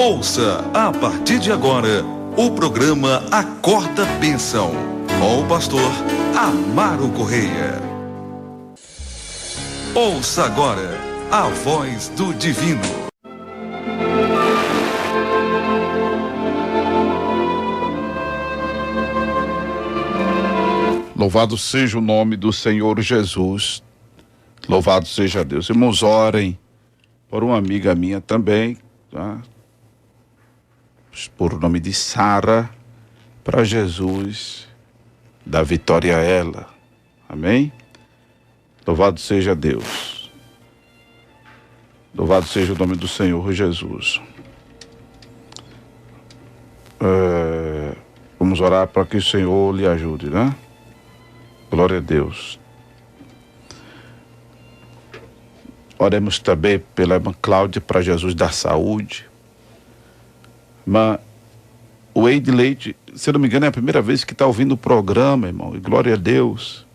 Ouça a partir de agora o programa Acorda Bênção, com o pastor Amaro Correia. Ouça agora a voz do divino. Louvado seja o nome do Senhor Jesus. Louvado seja Deus. Irmãos, orem por uma amiga minha também, tá? Por nome de Sara, para Jesus dar vitória a ela. Amém? Louvado seja Deus. Louvado seja o nome do Senhor Jesus. Vamos orar para que o Senhor lhe ajude, né? Glória a Deus. Oremos também pela irmã Cláudia, para Jesus dar saúde. Irmã Wade Leite, se eu não me engano, é a primeira vez que está ouvindo o programa, irmão. E glória a Deus.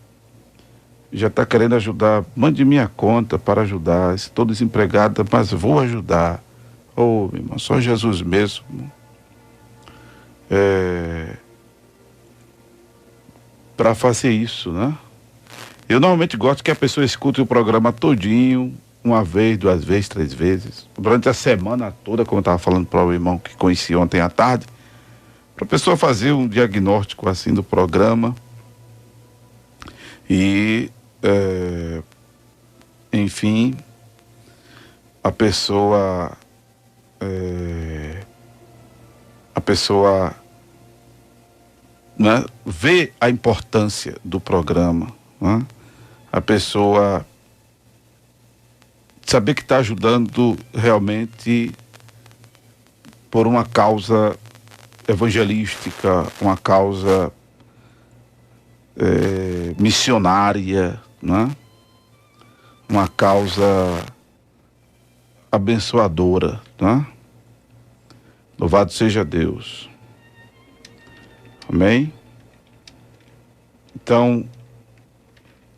Já está querendo ajudar. Mande minha conta para ajudar. Estou desempregada, mas vou ajudar. Oh, irmão, só Jesus mesmo. Para fazer isso, né? Eu normalmente gosto que a pessoa escute o programa todinho, uma vez, duas vezes, três vezes, durante a semana toda, como eu estava falando para o irmão que conheci ontem à tarde, para a pessoa fazer um diagnóstico assim do programa e, enfim, a pessoa né, vê a importância do programa, né? A pessoa saber que está ajudando realmente por uma causa evangelística, uma causa missionária, né? Uma causa abençoadora, né? Louvado seja Deus. Amém? Então,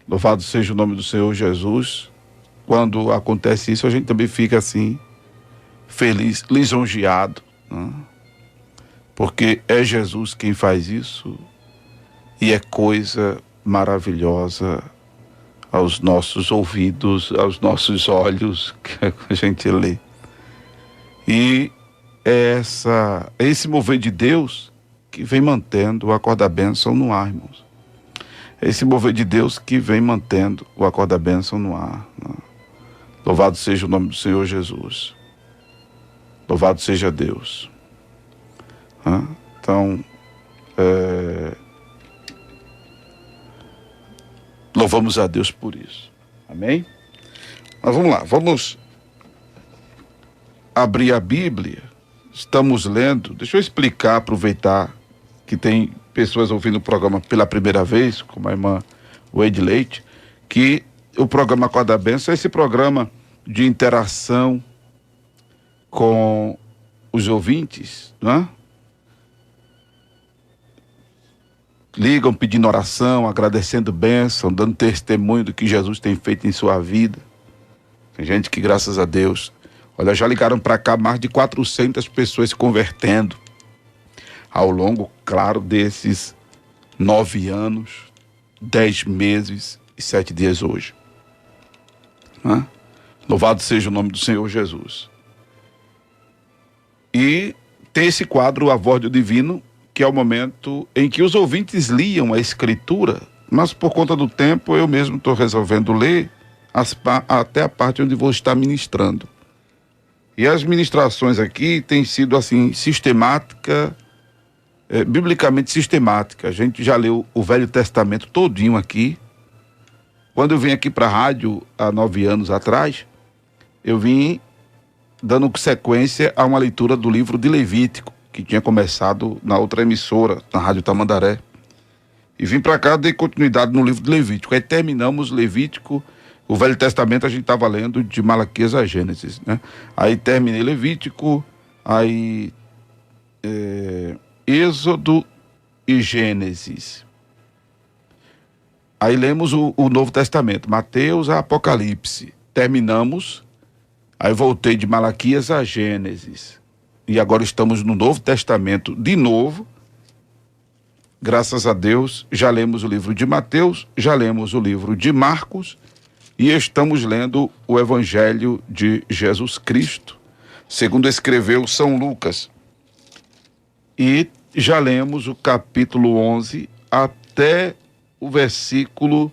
louvado seja o nome do Senhor Jesus. Quando acontece isso, a gente também fica assim, feliz, lisonjeado, né? Porque é Jesus quem faz isso e é coisa maravilhosa aos nossos ouvidos, aos nossos olhos, que a gente lê. E é esse mover de Deus que vem mantendo o Acorda Bênção no ar, irmãos. É esse mover de Deus que vem mantendo o Acorda Bênção no ar, né? Louvado seja o nome do Senhor Jesus. Louvado seja Deus. Então, louvamos a Deus por isso. Amém? Mas vamos lá, vamos abrir a Bíblia. Estamos lendo, deixa eu explicar, aproveitar que tem pessoas ouvindo o programa pela primeira vez, como a irmã Wade Leite, que o programa Acorda Bênção é esse programa de interação com os ouvintes, né? Ligam pedindo oração, agradecendo bênção, dando testemunho do que Jesus tem feito em sua vida. Tem gente que, graças a Deus, olha, já ligaram para cá mais de 400 pessoas se convertendo ao longo, claro, desses 9 anos, 10 meses e 7 dias hoje. Louvado seja o nome do Senhor Jesus. E tem esse quadro, A Voz do Divino, que é o momento em que os ouvintes liam a Escritura, mas por conta do tempo eu mesmo estou resolvendo ler até a parte onde vou estar ministrando. E as ministrações aqui têm sido assim, biblicamente sistemática. A gente já leu o Velho Testamento todinho aqui. Quando eu vim aqui para a rádio há 9 anos atrás, eu vim dando sequência a uma leitura do livro de Levítico, que tinha começado na outra emissora, na Rádio Tamandaré. E vim para cá, dei continuidade no livro de Levítico. Aí terminamos Levítico, o Velho Testamento a gente estava lendo de Malaquias a Gênesis, né? Aí terminei Levítico, aí Êxodo e Gênesis. Aí lemos o Novo Testamento, Mateus a Apocalipse. Terminamos, aí voltei de Malaquias a Gênesis. e agora estamos no Novo Testamento de novo. Graças a Deus, já lemos o livro de Mateus, já lemos o livro de Marcos e estamos lendo o Evangelho de Jesus Cristo, segundo escreveu São Lucas. E já lemos o capítulo 11 até o versículo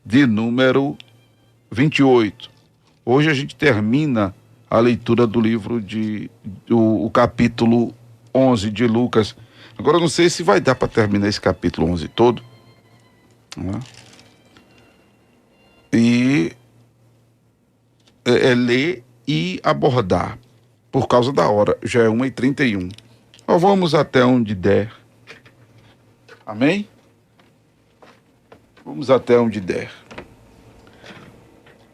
de número 28. Hoje a gente termina a leitura do livro o capítulo 11 de Lucas. Agora eu não sei se vai dar para terminar esse capítulo 11 todo, né? E ler e abordar, por causa da hora, já é 1h31. Então vamos até onde der. Amém? Vamos até onde der.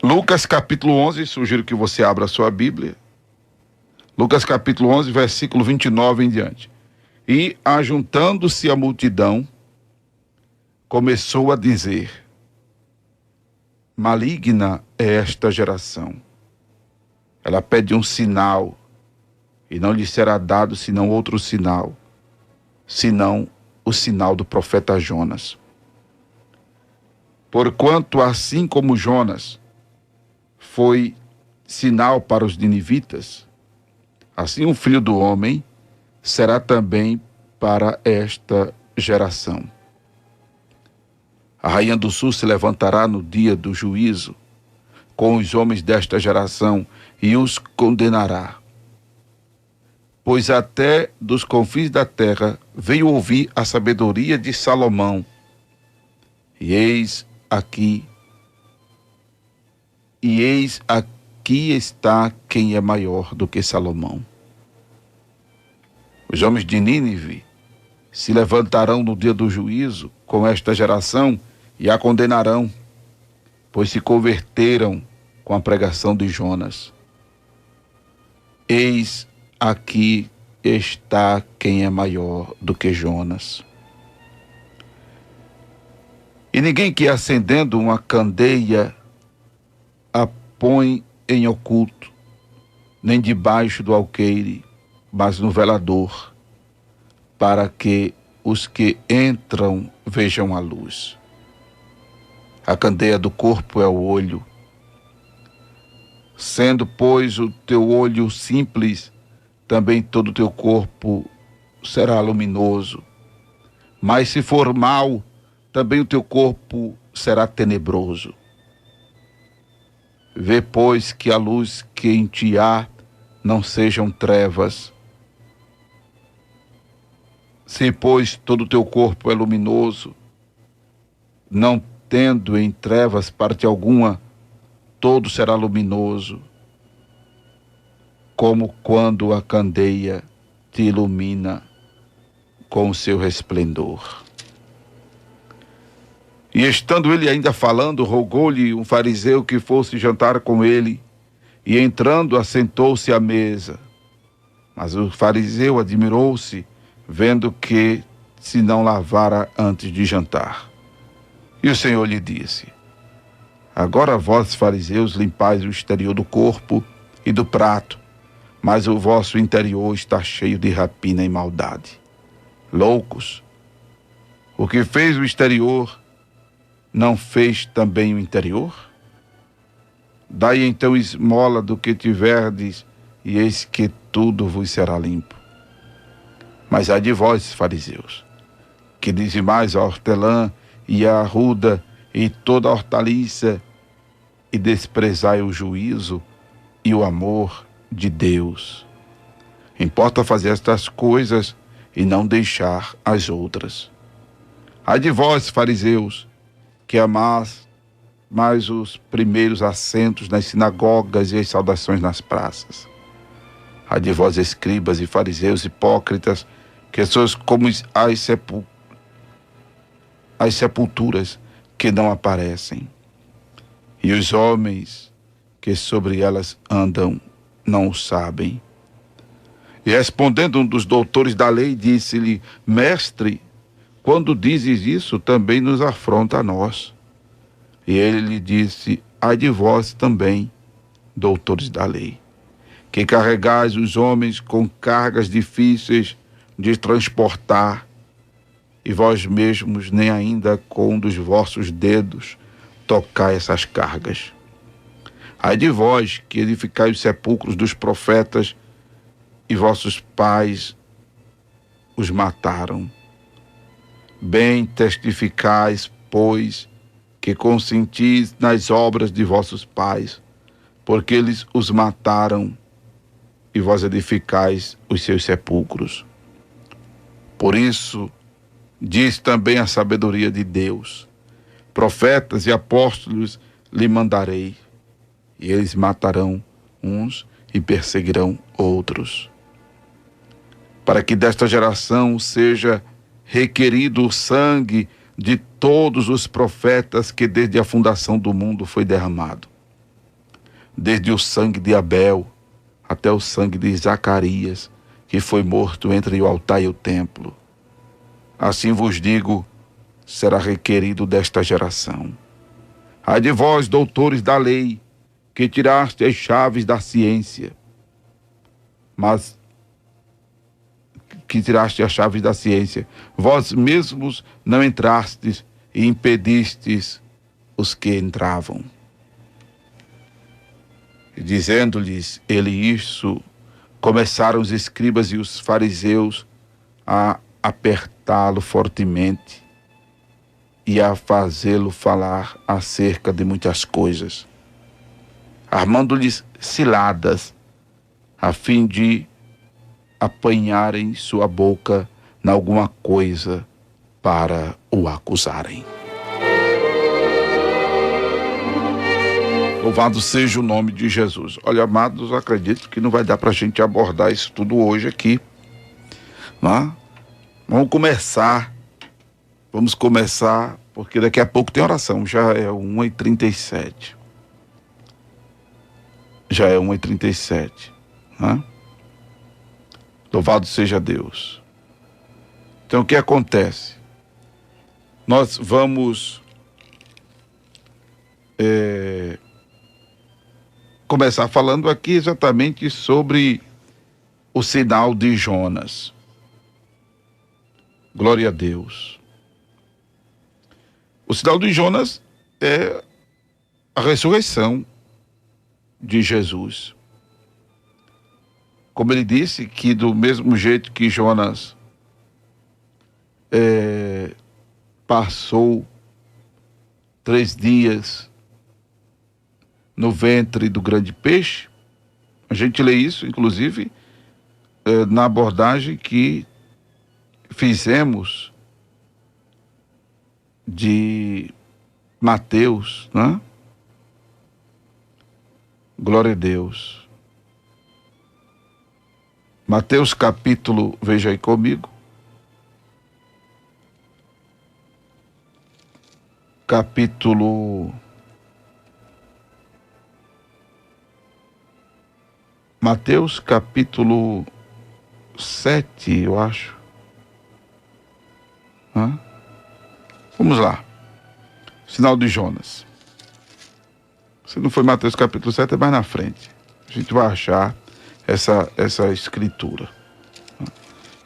Lucas capítulo 11, sugiro que você abra a sua Bíblia. Lucas capítulo 11, versículo 29 em diante. E, ajuntando-se a multidão, começou a dizer: maligna é esta geração. Ela pede um sinal, e não lhe será dado senão outro sinal, senão o sinal do profeta Jonas. Porquanto, assim como Jonas foi sinal para os ninivitas, assim o Filho do Homem será também para esta geração. A rainha do sul se levantará no dia do juízo com os homens desta geração e os condenará. Pois até dos confins da terra veio ouvir a sabedoria de Salomão. E eis aqui está quem é maior do que Salomão. Os homens de Nínive se levantarão no dia do juízo com esta geração e a condenarão, pois se converteram com a pregação de Jonas. Eis aqui está quem é maior do que Jonas. E ninguém que acendendo uma candeia a põe em oculto, nem debaixo do alqueire, mas no velador, para que os que entram vejam a luz. A candeia do corpo é o olho. Sendo, pois, o teu olho simples, também todo o teu corpo será luminoso. Mas se for mau, também o teu corpo será tenebroso. Vê, pois, que a luz que em ti há não sejam trevas. Se, pois, todo o teu corpo é luminoso, não tendo em trevas parte alguma, todo será luminoso, como quando a candeia te ilumina com o seu resplendor. E estando ele ainda falando, rogou-lhe um fariseu que fosse jantar com ele, e entrando assentou-se à mesa. Mas o fariseu admirou-se, vendo que se não lavara antes de jantar. E o Senhor lhe disse: agora vós, fariseus, limpais o exterior do corpo e do prato, mas o vosso interior está cheio de rapina e maldade. Loucos! O que fez o exterior, não fez também o interior? Dai então esmola do que tiverdes, e eis que tudo vos será limpo. Mas ai de vós, fariseus, que dizimais a hortelã e a arruda e toda a hortaliça, e desprezai o juízo e o amor de Deus. Importa fazer estas coisas e não deixar as outras. Ai de vós, fariseus, que amais mais os primeiros assentos nas sinagogas e as saudações nas praças. Ai de vós, escribas e fariseus hipócritas, que sois como as sepulturas que não aparecem, e os homens que sobre elas andam não o sabem. E respondendo um dos doutores da lei, disse-lhe: mestre, quando dizes isso, também nos afronta a nós. E ele lhe disse: ai de vós também, doutores da lei, que carregais os homens com cargas difíceis de transportar, e vós mesmos nem ainda com um dos vossos dedos tocai essas cargas. Ai de vós que edificai os sepulcros dos profetas, e vossos pais os mataram. Bem testificais, pois, que consentis nas obras de vossos pais, porque eles os mataram, e vós edificais os seus sepulcros. Por isso, diz também a sabedoria de Deus: profetas e apóstolos lhe mandarei, e eles matarão uns e perseguirão outros, para que desta geração seja requerido o sangue de todos os profetas que desde a fundação do mundo foi derramado, desde o sangue de Abel até o sangue de Zacarias, que foi morto entre o altar e o templo. Assim vos digo, será requerido desta geração. Ai de vós, doutores da lei, que tiraste as chaves da ciência, mas que tiraste as chaves da ciência, vós mesmos não entrastes e impedistes os que entravam. E dizendo-lhes ele isso, começaram os escribas e os fariseus a apertá-lo fortemente e a fazê-lo falar acerca de muitas coisas, armando-lhes ciladas, a fim de apanharem sua boca em alguma coisa para o acusarem. Louvado seja o nome de Jesus. Olha, amados, acredito que não vai dar para a gente abordar isso tudo hoje aqui, não é? Vamos começar, porque daqui a pouco tem oração, já é 1h37. Já é 1h37, né? Louvado seja Deus. Então, o que acontece? Nós vamos começar falando aqui exatamente sobre o sinal de Jonas. Glória a Deus. O sinal de Jonas é a ressurreição de Jesus. Como ele disse, que do mesmo jeito que Jonas passou 3 dias no ventre do grande peixe, a gente lê isso, inclusive, na abordagem que fizemos de Mateus, né? Glória a Deus. Mateus capítulo, veja aí comigo. Mateus capítulo 7, eu acho. Vamos lá. Sinal de Jonas. Se não foi Mateus capítulo 7, é mais na frente. A gente vai achar essa escritura,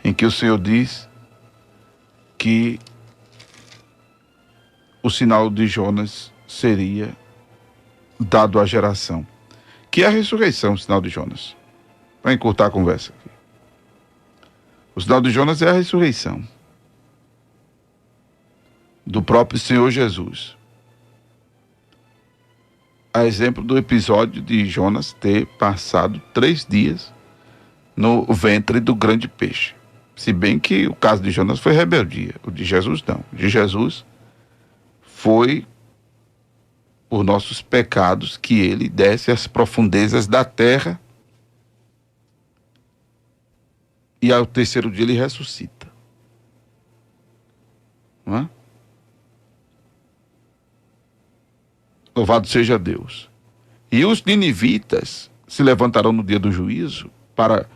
em que o Senhor diz que o sinal de Jonas seria dado à geração, que é a ressurreição, o sinal de Jonas. Para encurtar a conversa aqui. O sinal de Jonas é a ressurreição do próprio Senhor Jesus. A exemplo do episódio de Jonas ter passado 3 dias no ventre do grande peixe. Se bem que o caso de Jonas foi rebeldia, o de Jesus não. O de Jesus foi por nossos pecados que ele desce às profundezas da terra e ao 3º dia ele ressuscita. Não é? Louvado seja Deus. E os ninivitas se levantarão no dia do juízo para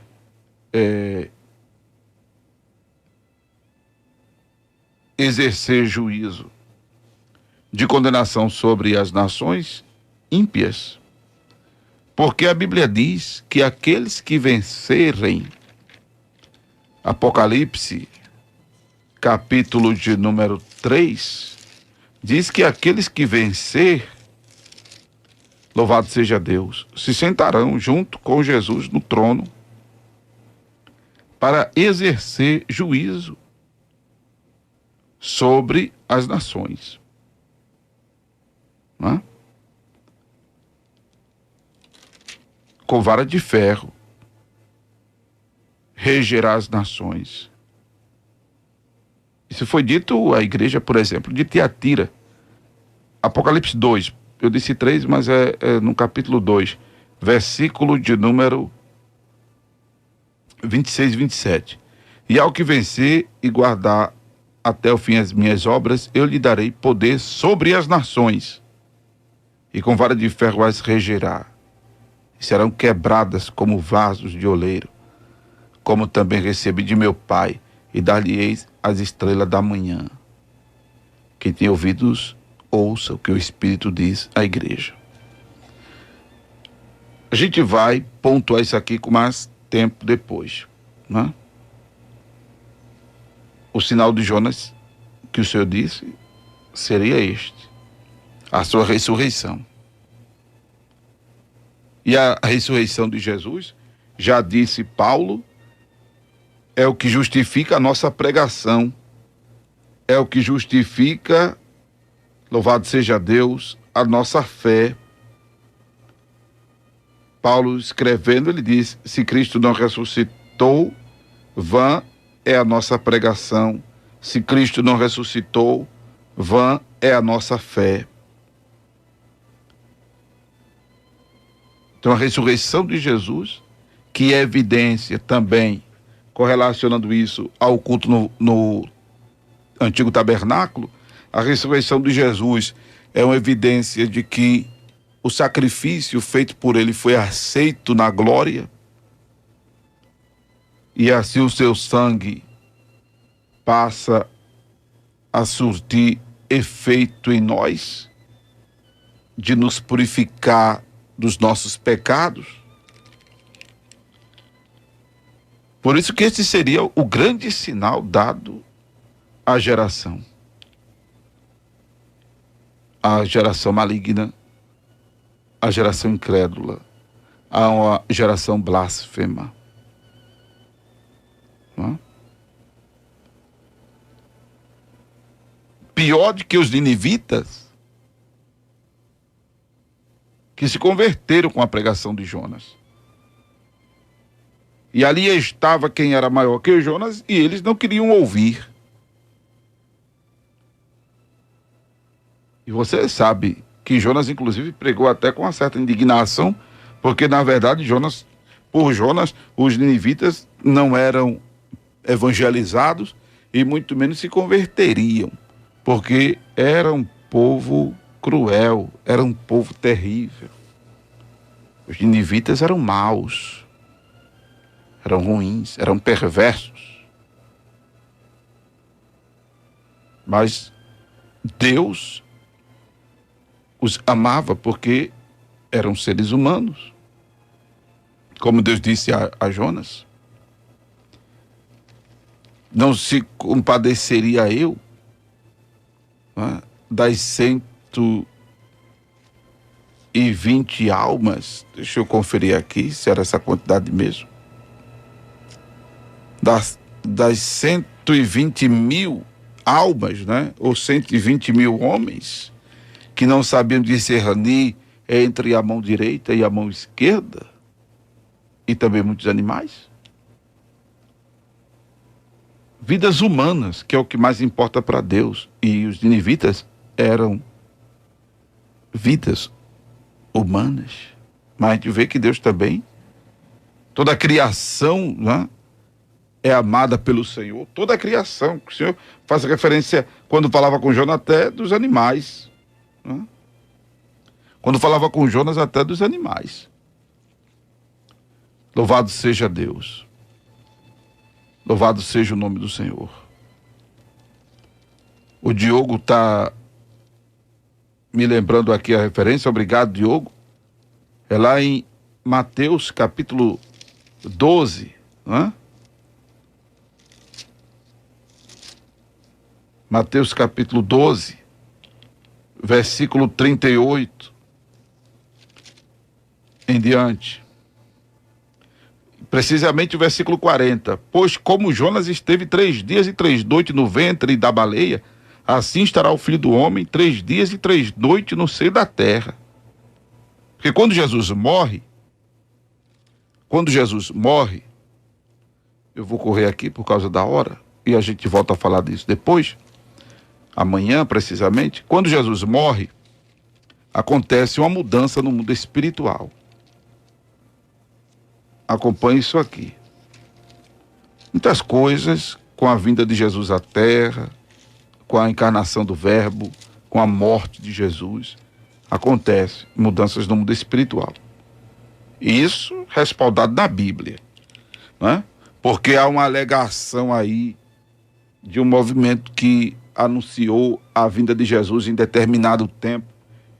exercer juízo de condenação sobre as nações ímpias, Porque a Bíblia diz que aqueles que vencerem, Apocalipse, capítulo de número 3, diz que aqueles que vencer, louvado seja Deus, se sentarão junto com Jesus no trono para exercer juízo sobre as nações. Não é? Com vara de ferro, regerá as nações. Isso foi dito à igreja, por exemplo, de Tiatira. Apocalipse 2, eu disse 3, mas é no capítulo 2, versículo de número 26 e 27. E ao que vencer e guardar até o fim as minhas obras, eu lhe darei poder sobre as nações, e com vara de ferro as regerá, e serão quebradas como vasos de oleiro, como também recebi de meu Pai, e dar-lhe-eis as estrelas da manhã. Quem tem ouvidos, ouça o que o Espírito diz à igreja. A gente vai pontuar isso aqui com mais tempo depois, né? O sinal de Jonas, que o Senhor disse, seria este: a sua ressurreição. E a ressurreição de Jesus, já disse Paulo, é o que justifica a nossa pregação, é o que justifica, louvado seja Deus, a nossa fé. Paulo escrevendo, ele diz: se Cristo não ressuscitou, vã é a nossa pregação. Se Cristo não ressuscitou, vã é a nossa fé. Então a ressurreição de Jesus, que é evidência também, correlacionando isso ao culto no antigo tabernáculo, a ressurreição de Jesus é uma evidência de que o sacrifício feito por ele foi aceito na glória, e assim o seu sangue passa a surtir efeito em nós, de nos purificar dos nossos pecados. Por isso que esse seria o grande sinal dado à geração. A geração maligna, a geração incrédula, a geração blasfema. Não é? Pior do que os ninivitas, que se converteram com a pregação de Jonas. E ali estava quem era maior que Jonas, e eles não queriam ouvir. E você sabe que Jonas, inclusive, pregou até com uma certa indignação, porque, na verdade, por Jonas, os ninivitas não eram evangelizados e muito menos se converteriam, porque era um povo cruel, era um povo terrível. Os ninivitas eram maus, eram ruins, eram perversos. Mas Deus os amava porque eram seres humanos. Como Deus disse a Jonas: não se compadeceria eu, né, das 120 almas, deixa eu conferir aqui se era essa quantidade mesmo, das 120 mil almas, né, ou 120 mil homens, que não sabiam discernir entre a mão direita e a mão esquerda, e também muitos animais. Vidas humanas, que é o que mais importa para Deus. E os ninivitas eram vidas humanas. Mas a gente vê que Deus também, toda a criação, né, é amada pelo Senhor. Toda a criação. O Senhor faz referência, quando falava com Jonas, até dos animais. Né? Quando falava com Jonas, até dos animais. Louvado seja Deus. Louvado seja o nome do Senhor. O Diogo está me lembrando aqui a referência. Obrigado, Diogo. É lá em Mateus capítulo 12, né? Mateus capítulo 12, versículo 38 em diante. Precisamente o versículo 40. Pois como Jonas esteve 3 dias e 3 noites no ventre da baleia, assim estará o Filho do Homem 3 dias e 3 noites no seio da terra. Porque quando Jesus morre, eu vou correr aqui por causa da hora, e a gente volta a falar disso depois, amanhã precisamente. Quando Jesus morre, acontece uma mudança no mundo espiritual. Acompanhe isso aqui. Muitas coisas com a vinda de Jesus à terra, com a encarnação do Verbo, com a morte de Jesus, acontece mudanças no mundo espiritual. E isso respaldado na Bíblia, né? Porque há uma alegação aí de um movimento que anunciou a vinda de Jesus em determinado tempo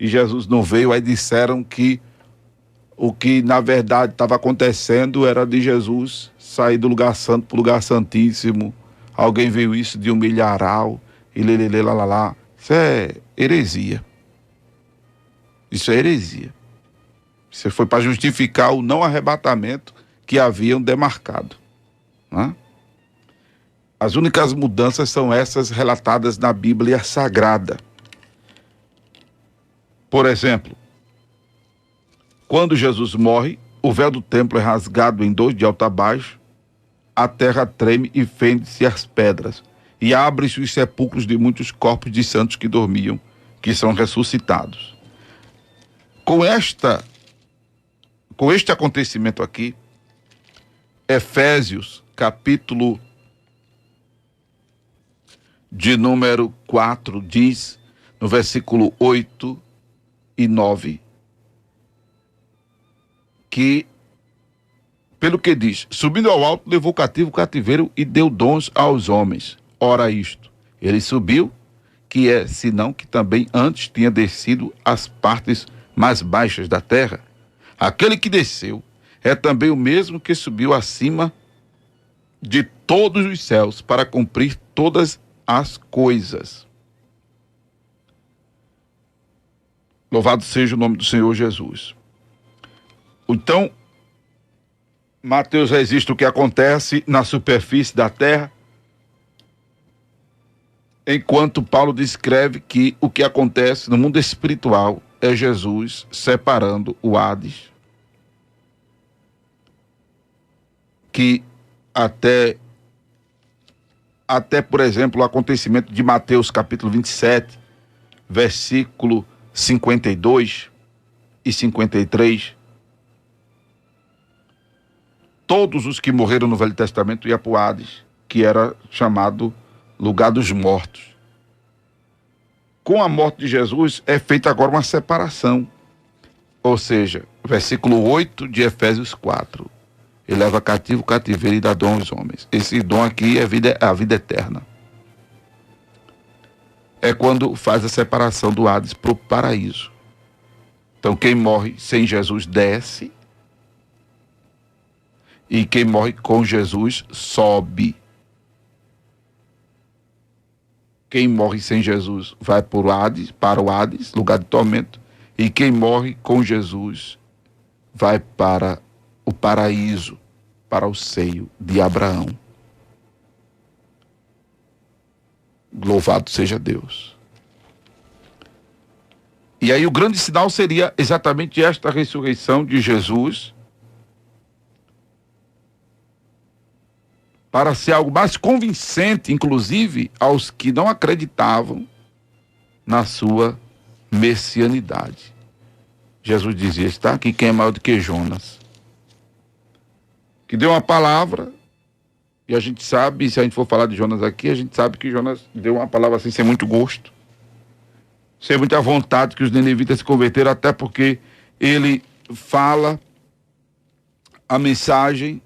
e Jesus não veio, aí disseram que o que na verdade estava acontecendo era de Jesus sair do lugar santo para o lugar santíssimo. Alguém viu isso de um milharal e lelele, lá. Isso é heresia. Isso é heresia. Isso foi para justificar o não arrebatamento que haviam demarcado, né? As únicas mudanças são essas relatadas na Bíblia Sagrada. Por exemplo, quando Jesus morre, o véu do templo é rasgado em 2 de alto a baixo, a terra treme e fende-se as pedras, e abre-se os sepulcros de muitos corpos de santos que dormiam, que são ressuscitados. Com este acontecimento aqui, Efésios, capítulo de número 4, diz, no versículo 8 e 9, que, pelo que diz, subindo ao alto, levou cativo o cativeiro e deu dons aos homens. Ora isto, ele subiu, que é, senão que também antes tinha descido às partes mais baixas da terra. Aquele que desceu é também o mesmo que subiu acima de todos os céus para cumprir todas as coisas. Louvado seja o nome do Senhor Jesus. Então, Mateus registra o que acontece na superfície da terra, enquanto Paulo descreve que o que acontece no mundo espiritual é Jesus separando o Hades, que até, por exemplo, o acontecimento de Mateus capítulo 27, versículo 52 e 53, todos os que morreram no Velho Testamento iam para o Hades, que era chamado lugar dos mortos. Com a morte de Jesus é feita agora uma separação. Ou seja, versículo 8 de Efésios 4. Ele leva cativo o cativeiro e dá dom aos homens. Esse dom aqui é a vida eterna. É quando faz a separação do Hades para o paraíso. Então quem morre sem Jesus desce, e quem morre com Jesus sobe. Quem morre sem Jesus vai para o Hades, lugar de tormento, e quem morre com Jesus vai para o paraíso, para o seio de Abraão. Louvado seja Deus. E aí o grande sinal seria exatamente esta ressurreição de Jesus, para ser algo mais convincente, inclusive, aos que não acreditavam na sua messianidade. Jesus dizia, está aqui quem é maior do que Jonas, que deu uma palavra, e a gente sabe, se a gente for falar de Jonas aqui, a gente sabe que Jonas deu uma palavra assim, sem muito gosto, sem muita vontade que os ninivitas se converteram, até porque ele fala a mensagem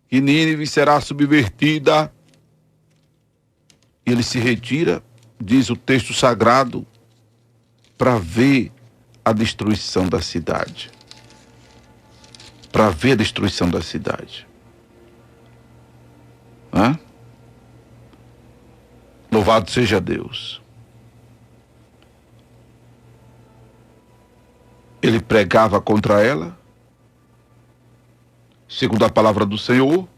que Nínive será subvertida. Ele se retira, diz o texto sagrado, para ver a destruição da cidade. para ver a destruição da cidade. Hã? Louvado seja Deus. Ele pregava contra ela, segundo a palavra do Senhor.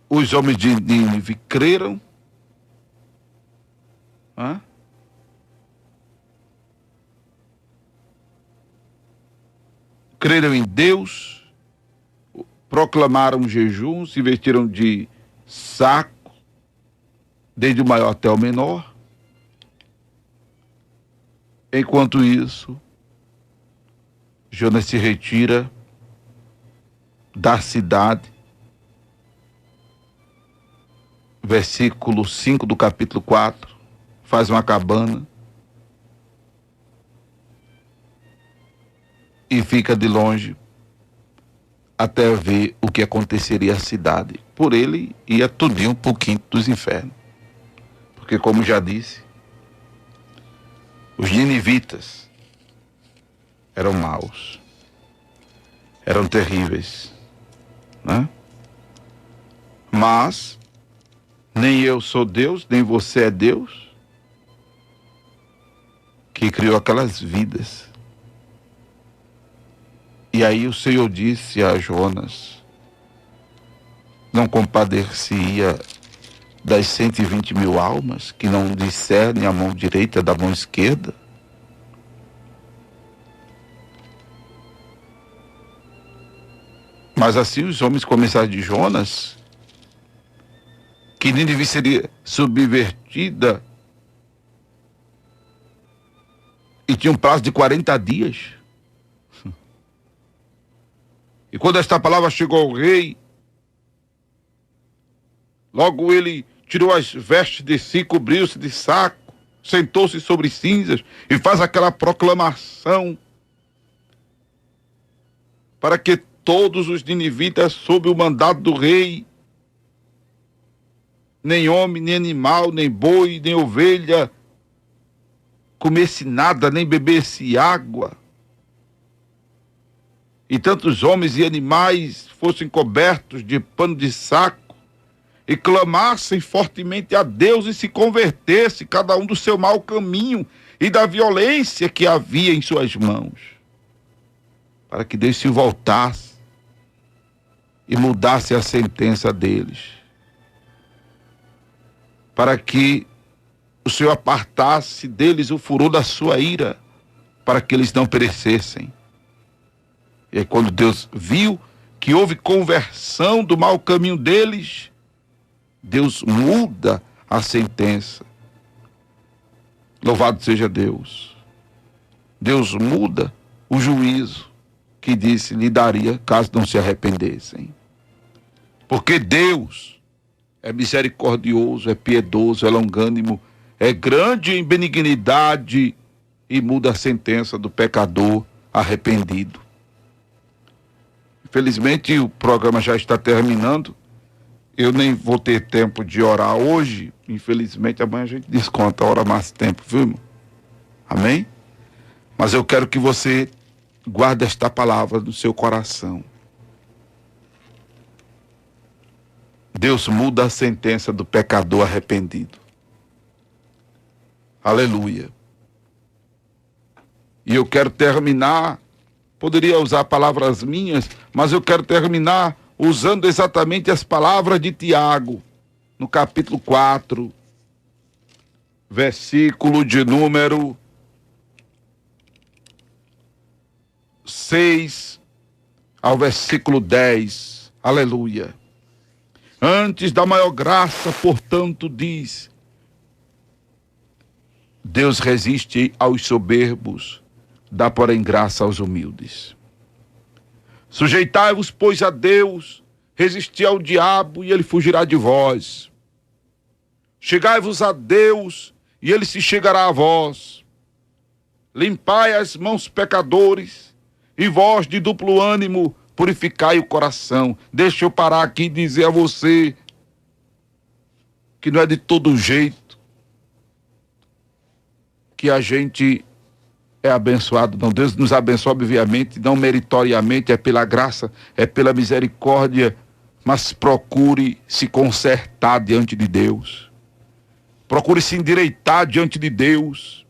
Os homens de Nínive creram. Hã? Creram em Deus, proclamaram jejum, se vestiram de saco, desde o maior até o menor. Enquanto isso, Jonas se retira da cidade. Versículo 5 do capítulo 4, faz uma cabana e fica de longe até ver o que aconteceria à cidade. Por ele ia tudinho pro quinto dos infernos. Porque, como já disse, os ninivitas eram maus, eram terríveis, né? Mas nem eu sou Deus, nem você é Deus, que criou aquelas vidas. E aí o Senhor disse a Jonas, não compadecia das 120 mil almas que não discernem a mão direita da mão esquerda? Mas assim os homens começaram de Jonas, que Nínive seria subvertida e tinha um prazo de 40 dias. E quando esta palavra chegou ao rei, logo ele tirou as vestes de si, cobriu-se de saco, sentou-se sobre cinzas e faz aquela proclamação para que todos os ninivitas, sob o mandado do rei, nem homem, nem animal, nem boi, nem ovelha, comesse nada, nem bebesse água. E tantos homens e animais fossem cobertos de pano de saco e clamassem fortemente a Deus e se convertesse cada um do seu mau caminho e da violência que havia em suas mãos, para que Deus se voltasse e mudasse a sentença deles, para que o Senhor apartasse deles o furor da sua ira, para que eles não perecessem. E aí, quando Deus viu que houve conversão do mau caminho deles, Deus muda a sentença. Louvado seja Deus. Deus muda o juízo que disse lhe daria caso não se arrependessem. Porque Deus é misericordioso, é piedoso, é longânimo, é grande em benignidade e muda a sentença do pecador arrependido. Infelizmente o programa já está terminando. Eu nem vou ter tempo de orar hoje. Infelizmente amanhã a gente desconta, ora mais tempo, viu, irmão? Amém? Mas eu quero que você guarde esta palavra no seu coração. Deus muda a sentença do pecador arrependido. Aleluia. E eu quero terminar, poderia usar palavras minhas, mas eu quero terminar usando exatamente as palavras de Tiago, no capítulo 4, versículo de número 6 ao versículo 10. Aleluia. Antes da maior graça, portanto, diz: Deus resiste aos soberbos, dá, porém, graça aos humildes. Sujeitai-vos, pois, a Deus, resisti ao diabo, e ele fugirá de vós. Chegai-vos a Deus, e ele se chegará a vós. Limpai as mãos, pecadores, e vós, de duplo ânimo, purificai o coração. Deixa eu parar aqui e dizer a você que não é de todo jeito que a gente é abençoado, não. Deus nos abençoa, obviamente, não meritoriamente, é pela graça, é pela misericórdia, mas procure se consertar diante de Deus. Procure se endireitar diante de Deus.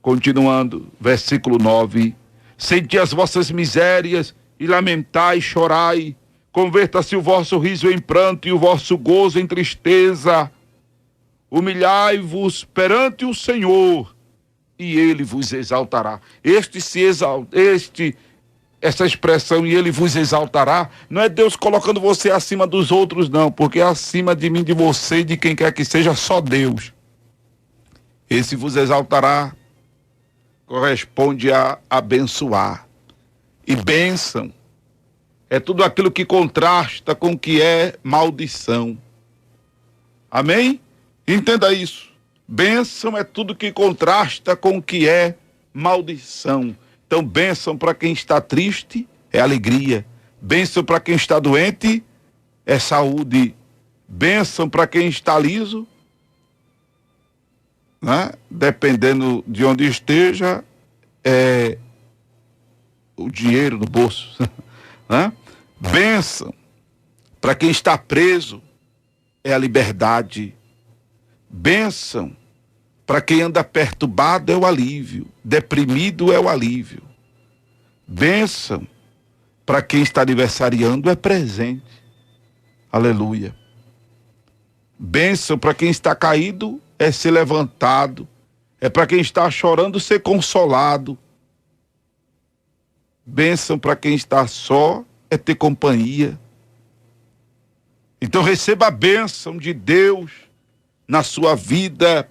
Continuando, versículo 9. Senti as vossas misérias e lamentai e chorai. Converta-se o vosso riso em pranto e o vosso gozo em tristeza. Humilhai-vos perante o Senhor e Ele vos exaltará. Essa expressão, e Ele vos exaltará, não é Deus colocando você acima dos outros, não, porque acima de mim, de você, de quem quer que seja, só Deus. Esse vos exaltará corresponde a abençoar. E bênção é tudo aquilo que contrasta com o que é maldição. Amém? Entenda isso. Bênção é tudo que contrasta com o que é maldição. Então, bênção para quem está triste é alegria. Bênção para quem está doente é saúde. Bênção para quem está liso, né? Dependendo de onde esteja, é o dinheiro no bolso. Né? Bênção para quem está preso é a liberdade. Bênção para quem anda perturbado é o alívio, deprimido é o alívio. Bênção para quem está aniversariando é presente. Aleluia. Bênção para quem está caído é ser levantado. É para quem está chorando ser consolado. Bênção para quem está só é ter companhia. Então receba a bênção de Deus na sua vida,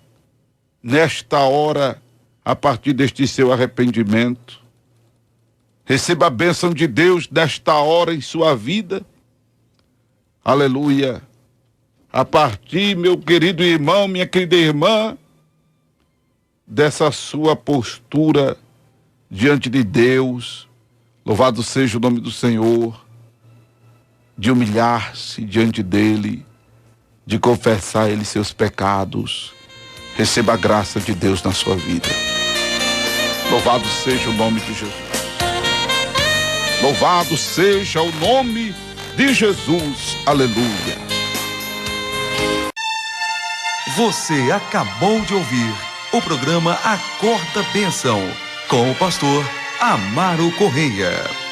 nesta hora, a partir deste seu arrependimento. Receba a bênção de Deus nesta hora em sua vida. Aleluia. A partir, meu querido irmão, minha querida irmã, dessa sua postura diante de Deus, louvado seja o nome do Senhor, de humilhar-se diante dele, de confessar a ele seus pecados. Receba a graça de Deus na sua vida. Louvado seja o nome de Jesus. Louvado seja o nome de Jesus. Aleluia. Você acabou de ouvir o programa Acorda Bênção, com o pastor Amaro Correia.